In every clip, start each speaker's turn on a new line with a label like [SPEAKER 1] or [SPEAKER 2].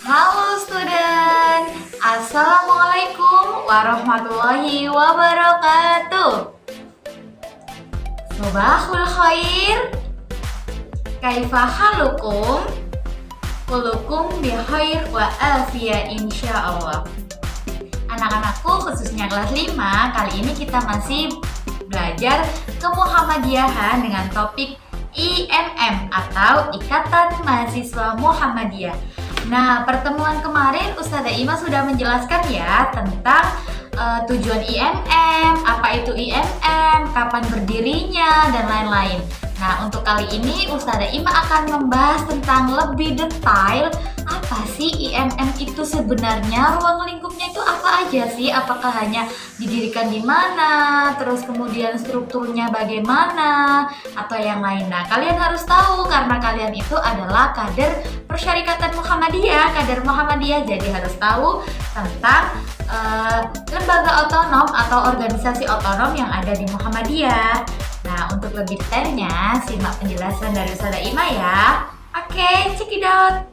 [SPEAKER 1] Halo student, Assalamualaikum warahmatullahi wabarakatuh. Sobahul khair, kaifa halukum? Kulukum bikhair wa afiyah insyaallah. Anak-anakku khususnya kelas 5, kali ini kita masih belajar kemuhammadiyahan dengan topik IMM atau Ikatan Mahasiswa Muhammadiyah. Nah, pertemuan kemarin Ustazah Ima sudah menjelaskan ya tentang tujuan IMM, apa itu IMM, kapan berdirinya, dan lain-lain. Nah, untuk kali ini Ustazah Ima akan membahas tentang lebih detail apa sih IMM itu sebenarnya, ruang lingkupnya itu apa aja sih, apakah hanya didirikan di mana, terus kemudian strukturnya bagaimana, atau yang lain. Nah, kalian harus tahu karena kalian itu adalah kader Persyarikatan Muhammadiyah, kader Muhammadiyah, jadi harus tahu tentang lembaga otonom atau organisasi otonom yang ada di Muhammadiyah. Nah, untuk lebih detailnya, simak penjelasan dari Ustazah Ima ya. Oke, check it out.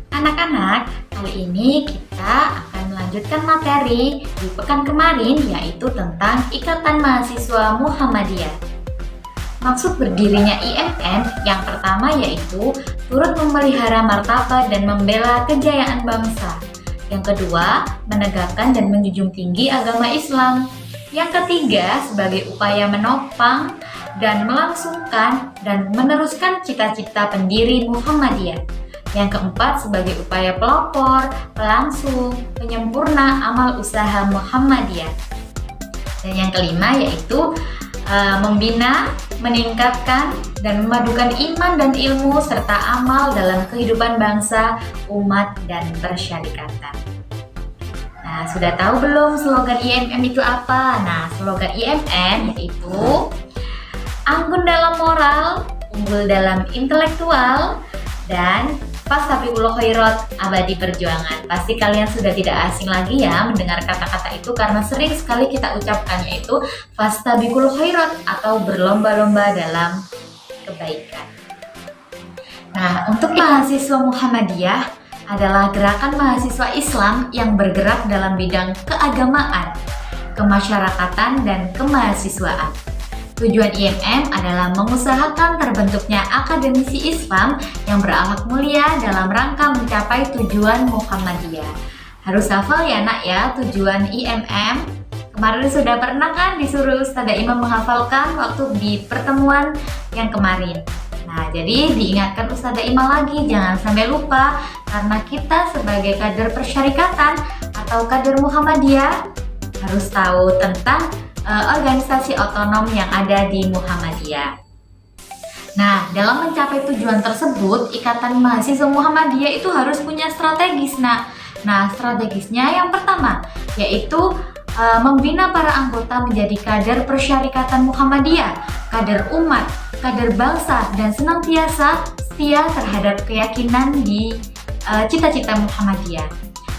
[SPEAKER 1] Anak-anak, kali ini kita akan melanjutkan materi di pekan kemarin, yaitu tentang Ikatan Mahasiswa Muhammadiyah. Maksud berdirinya IMM yang pertama yaitu turut memelihara martabat dan membela kejayaan bangsa. Yang kedua, menegakkan dan menjunjung tinggi agama Islam. Yang ketiga, sebagai upaya menopang dan melangsungkan dan meneruskan cita-cita pendiri Muhammadiyah. Yang keempat, sebagai upaya pelopor, pelangsung, penyempurna amal usaha Muhammadiyah. Dan yang kelima yaitu membina, meningkatkan, dan memadukan iman dan ilmu serta amal dalam kehidupan bangsa, umat, dan persyarikatan. Nah, sudah tahu belum slogan IMM itu apa? Nah, slogan IMM yaitu anggun dalam moral, unggul dalam intelektual, dan fastabiqul khairat, abadi perjuangan. Pasti kalian sudah tidak asing lagi ya mendengar kata-kata itu karena sering sekali kita ucapkan, yaitu fastabiqul khairat atau berlomba-lomba dalam kebaikan. Nah, untuk mahasiswa Muhammadiyah adalah gerakan mahasiswa Islam yang bergerak dalam bidang keagamaan, kemasyarakatan, dan kemahasiswaan. Tujuan IMM adalah mengusahakan terbentuknya akademisi Islam yang berakhlak mulia dalam rangka mencapai tujuan Muhammadiyah. Harus hafal ya nak ya tujuan IMM. Kemarin sudah pernah kan disuruh Ustazah Ima menghafalkan waktu di pertemuan yang kemarin. Nah, jadi diingatkan Ustazah Ima lagi, jangan sampai lupa karena kita sebagai kader persyarikatan atau kader Muhammadiyah harus tahu tentang organisasi otonom yang ada di Muhammadiyah. Nah, dalam mencapai tujuan tersebut, Ikatan Mahasiswa Muhammadiyah itu harus punya strategis. Nah, strategisnya yang pertama yaitu membina para anggota menjadi kader persyarikatan Muhammadiyah, kader umat, kader bangsa, dan senantiasa setia terhadap keyakinan di cita-cita Muhammadiyah.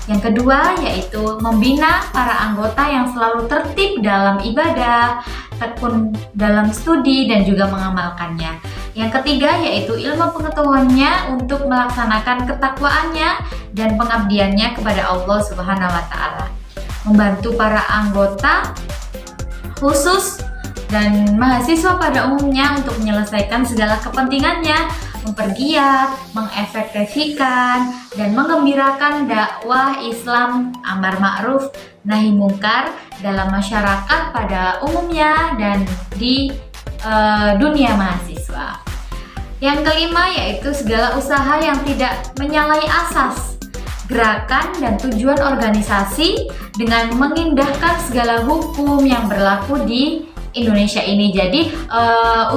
[SPEAKER 1] Yang kedua yaitu membina para anggota yang selalu tertib dalam ibadah, tekun dalam studi, dan juga mengamalkannya. Yang ketiga yaitu ilmu pengetahuannya untuk melaksanakan ketakwaannya dan pengabdiannya kepada Allah Subhanahu wa Ta'ala. Membantu para anggota khusus dan mahasiswa pada umumnya untuk menyelesaikan segala kepentingannya, mempergiat, mengefektifkan, dan menggembirakan dakwah Islam amar ma'ruf nahi mungkar dalam masyarakat pada umumnya dan di dunia mahasiswa. Yang kelima yaitu segala usaha yang tidak menyalahi asas, gerakan, dan tujuan organisasi dengan mengindahkan segala hukum yang berlaku di Indonesia ini. Jadi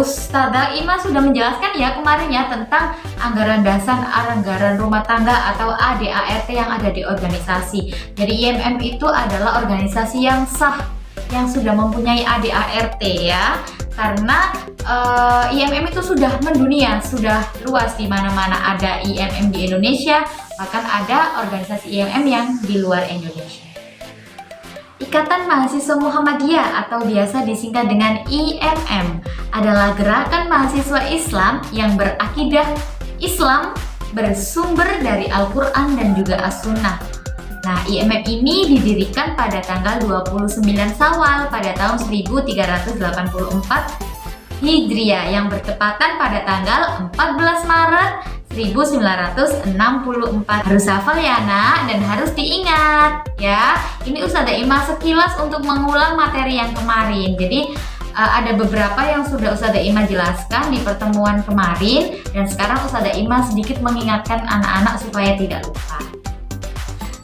[SPEAKER 1] Ustazah Ima sudah menjelaskan ya kemarin ya tentang anggaran dasar, anggaran rumah tangga atau ADART yang ada di organisasi. Jadi IMM itu adalah organisasi yang sah, yang sudah mempunyai ADART ya. Karena IMM itu sudah mendunia, sudah luas, di mana-mana ada IMM di Indonesia, bahkan ada organisasi IMM yang di luar Indonesia. Ikatan Mahasiswa Muhammadiyah atau biasa disingkat dengan IMM adalah gerakan mahasiswa Islam yang berakidah Islam bersumber dari Al-Quran dan juga As-Sunnah. Nah, IMM ini didirikan pada tanggal 29 Syawal pada tahun 1384 Hijriah yang bertepatan pada tanggal 14 Maret 1964. Harus hafal ya nak, dan harus diingat ya. Ini Ustazah Ima sekilas untuk mengulang materi yang kemarin. Jadi ada beberapa yang sudah Ustazah Ima jelaskan di pertemuan kemarin, dan sekarang Ustazah Ima sedikit mengingatkan anak-anak supaya tidak lupa.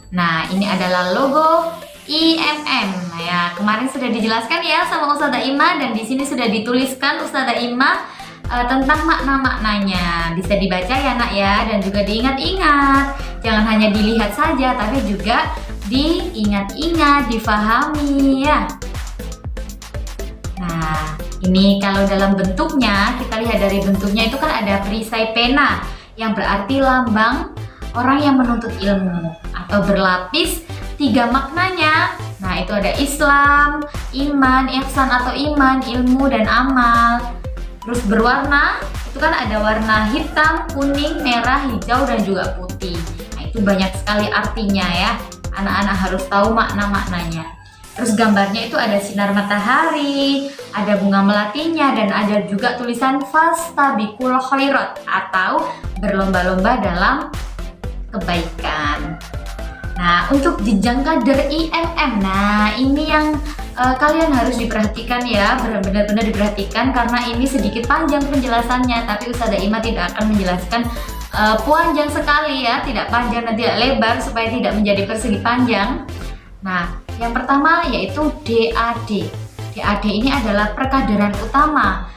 [SPEAKER 1] Nah, ini adalah logo IMM. Nah, ya, kemarin sudah dijelaskan ya sama Ustazah Ima, dan di sini sudah dituliskan Ustazah Ima tentang makna-maknanya. Bisa dibaca ya nak ya, dan juga diingat-ingat. Jangan hanya dilihat saja, tapi juga diingat-ingat, difahami ya. Nah, ini kalau dalam bentuknya, kita lihat dari bentuknya itu kan ada perisai pena yang berarti lambang orang yang menuntut ilmu, atau berlapis 3 maknanya. Nah, itu ada Islam, iman, ihsan atau iman, ilmu dan amal. Terus berwarna, itu kan ada warna hitam, kuning, merah, hijau dan juga putih. Nah, itu banyak sekali artinya ya. Anak-anak harus tahu makna-maknanya. Terus gambarnya itu ada sinar matahari, ada bunga melatinya, dan ada juga tulisan fastabiqul khairat atau berlomba-lomba dalam kebaikan. Nah, untuk jenjang kader IMM, nah ini yang kalian harus diperhatikan ya, benar-benar diperhatikan karena ini sedikit panjang penjelasannya, tapi Ustazah Ima tidak akan menjelaskan panjang sekali ya, tidak panjang dan tidak lebar supaya tidak menjadi persegi panjang. Nah, yang pertama yaitu DAD. DAD ini adalah perkaderan utama,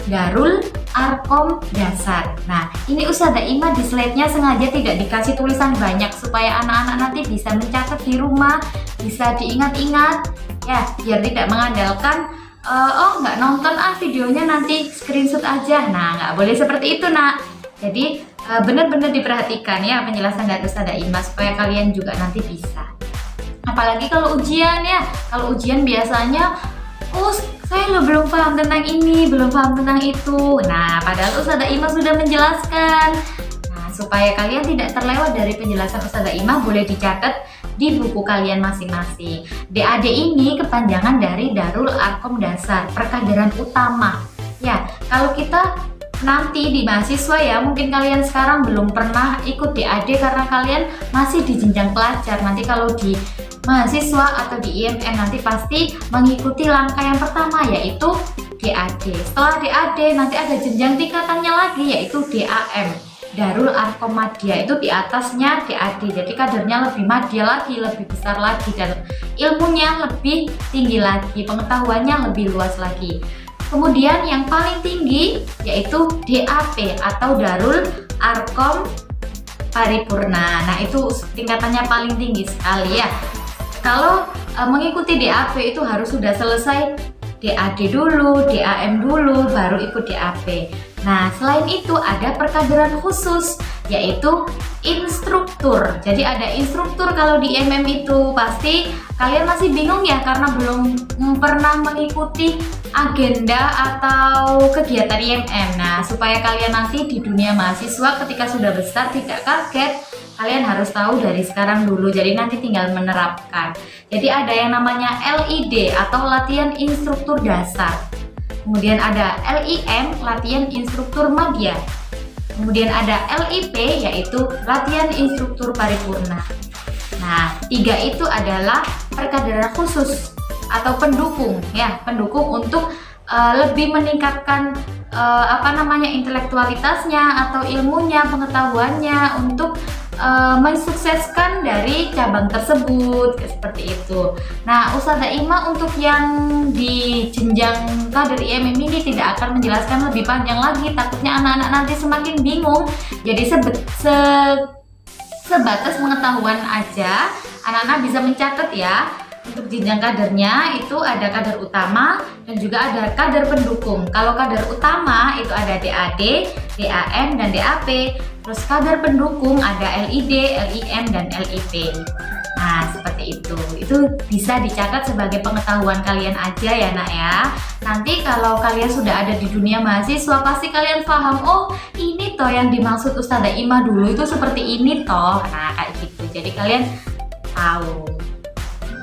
[SPEAKER 1] Darul Arkom Dasar. Nah, ini Ustazah Ima di slide-nya sengaja tidak dikasih tulisan banyak supaya anak-anak nanti bisa mencatat di rumah, bisa diingat-ingat ya, biar tidak mengandalkan oh nggak nonton videonya nanti screenshot aja. Nah, nggak boleh seperti itu nak. Jadi benar-benar diperhatikan ya penjelasan dari Ustazah Ima supaya kalian juga nanti bisa. Apalagi kalau ujian ya, kalau ujian biasanya saya belum paham tentang ini, belum paham tentang itu. Nah, padahal Ustazah Ima sudah menjelaskan. Nah, supaya kalian tidak terlewat dari penjelasan Ustazah Ima, boleh dicatat di buku kalian masing-masing. DAD ini kepanjangan dari Darul Arkom Dasar, perkaderan utama. Ya, kalau kita nanti di mahasiswa ya, mungkin kalian sekarang belum pernah ikut DAD karena kalian masih di jenjang pelajar. Nanti kalau di mahasiswa atau di IMM nanti pasti mengikuti langkah yang pertama yaitu DAD. Setelah DAD nanti ada jenjang tingkatannya lagi yaitu DAM, Darul Arkom Madya, itu di atasnya DAD. Jadi kadernya lebih madya lagi, lebih besar lagi, dan ilmunya lebih tinggi lagi, pengetahuannya lebih luas lagi. Kemudian yang paling tinggi yaitu DAP atau Darul Arkom Paripurna. Nah, itu tingkatannya paling tinggi sekali ya. Kalau mengikuti DAP itu harus sudah selesai DAD dulu, DAM dulu, baru ikut DAP. Nah, selain itu ada perkaderan khusus yaitu instruktur. Jadi ada instruktur kalau di IMM itu. Pasti kalian masih bingung ya karena belum pernah mengikuti agenda atau kegiatan IMM. Nah, supaya kalian nanti di dunia mahasiswa ketika sudah besar tidak kaget, kalian harus tahu dari sekarang dulu, jadi nanti tinggal menerapkan. Jadi ada yang namanya LID atau latihan instruktur dasar. Kemudian ada LIM, latihan instruktur madya. Kemudian ada LIP, yaitu latihan instruktur paripurna. Nah, 3 itu adalah perkaderan khusus atau pendukung ya, pendukung untuk lebih meningkatkan intelektualitasnya atau ilmunya, pengetahuannya untuk mensukseskan dari cabang tersebut, seperti itu. Nah, Ustazah Ima untuk yang di jenjang kader IMM ini tidak akan menjelaskan lebih panjang lagi, takutnya anak-anak nanti semakin bingung. Jadi sebatas pengetahuan aja, anak-anak bisa mencatat ya. Untuk jenjang kadernya itu ada kader utama dan juga ada kader pendukung. Kalau kader utama itu ada DAD, DAM, dan DAP. Terus kader pendukung ada LID, LIM, dan LIP. Nah, seperti itu. Itu bisa dicatat sebagai pengetahuan kalian aja ya, Nak ya. Nanti kalau kalian sudah ada di dunia mahasiswa, pasti kalian paham, oh ini toh yang dimaksud Ustazah Ima dulu itu seperti ini toh. Nah, kayak gitu. Jadi kalian tahu.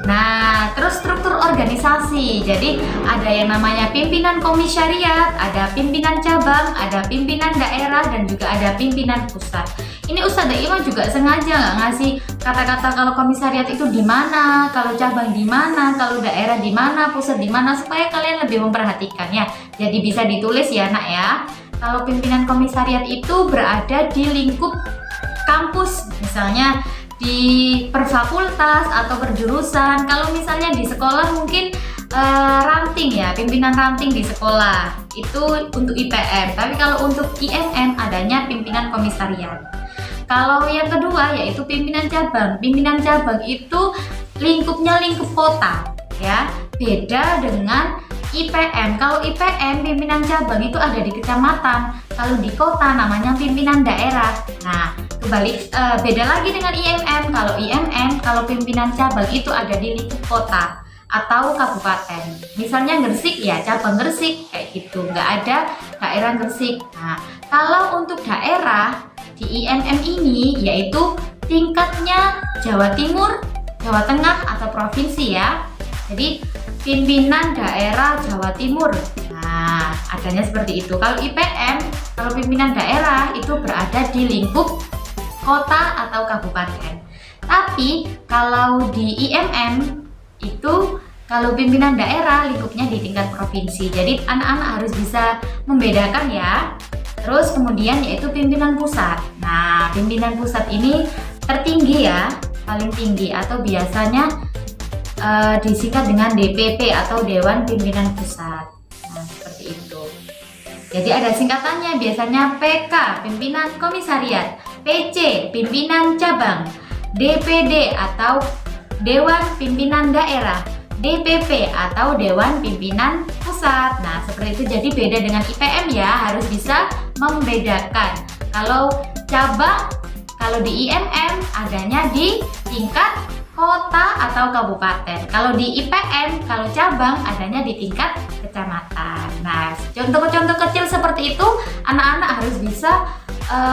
[SPEAKER 1] Nah, terus struktur organisasi. Jadi ada yang namanya pimpinan komisariat, ada pimpinan cabang, ada pimpinan daerah, dan juga ada pimpinan pusat. Ini Ustazah Ima juga sengaja nggak ngasih kata-kata kalau komisariat itu di mana, kalau cabang di mana, kalau daerah di mana, pusat di mana, supaya kalian lebih memperhatikannya. Jadi bisa ditulis ya, Nak ya. Kalau pimpinan komisariat itu berada di lingkup kampus, misalnya di perfakultas atau perjurusan. Kalau misalnya di sekolah mungkin ranting ya, pimpinan ranting di sekolah itu untuk IPM. Tapi kalau untuk IMM adanya pimpinan komisariat. Kalau yang kedua yaitu pimpinan cabang. Pimpinan cabang itu lingkupnya lingkup kota ya, beda dengan IPM. Kalau IPM pimpinan cabang itu ada di kecamatan, kalau di kota namanya pimpinan daerah. Nah, kebalik beda lagi dengan IMM. Kalau IMM, kalau pimpinan cabang itu ada di lingkup kota atau kabupaten. Misalnya Gresik ya, cabang Gresik kayak gitu, nggak ada daerah Gresik. Nah, kalau untuk daerah di IMM ini yaitu tingkatnya Jawa Timur, Jawa Tengah atau provinsi ya. Jadi pimpinan daerah Jawa Timur. Nah, adanya seperti itu. Kalau IPM, kalau pimpinan daerah itu berada di lingkup kota atau kabupaten. Tapi kalau di IMM itu kalau pimpinan daerah lingkupnya di tingkat provinsi. Jadi anak-anak harus bisa membedakan ya. Terus kemudian yaitu pimpinan pusat. Nah, pimpinan pusat ini tertinggi ya, paling tinggi atau biasanya disingkat dengan DPP atau Dewan Pimpinan Pusat. Nah, seperti itu. Jadi ada singkatannya, biasanya PK, Pimpinan Komisariat, PC, Pimpinan Cabang, DPD atau Dewan Pimpinan Daerah, DPP atau Dewan Pimpinan Pusat. Nah, seperti itu. Jadi beda dengan IPM ya, harus bisa membedakan. Kalau cabang, kalau di IMM adanya di tingkat kota atau kabupaten. Kalau di IPM, kalau cabang adanya di tingkat kecamatan. Nah, contoh-contoh kecil seperti itu anak-anak harus bisa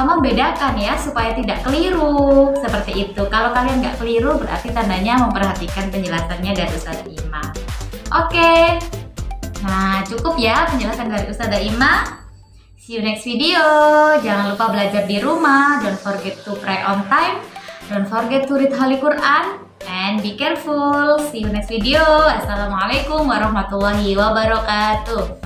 [SPEAKER 1] membedakan ya, supaya tidak keliru seperti itu. Kalau kalian nggak keliru berarti tandanya memperhatikan penjelasannya dari Ustazah Ima. Oke, nah cukup ya penjelasan dari Ustazah Ima. See you next video. Jangan lupa belajar di rumah. Don't forget to pray on time. Don't forget to read Holy Quran. And be careful. See you next video. Assalamualaikum warahmatullahi wabarakatuh.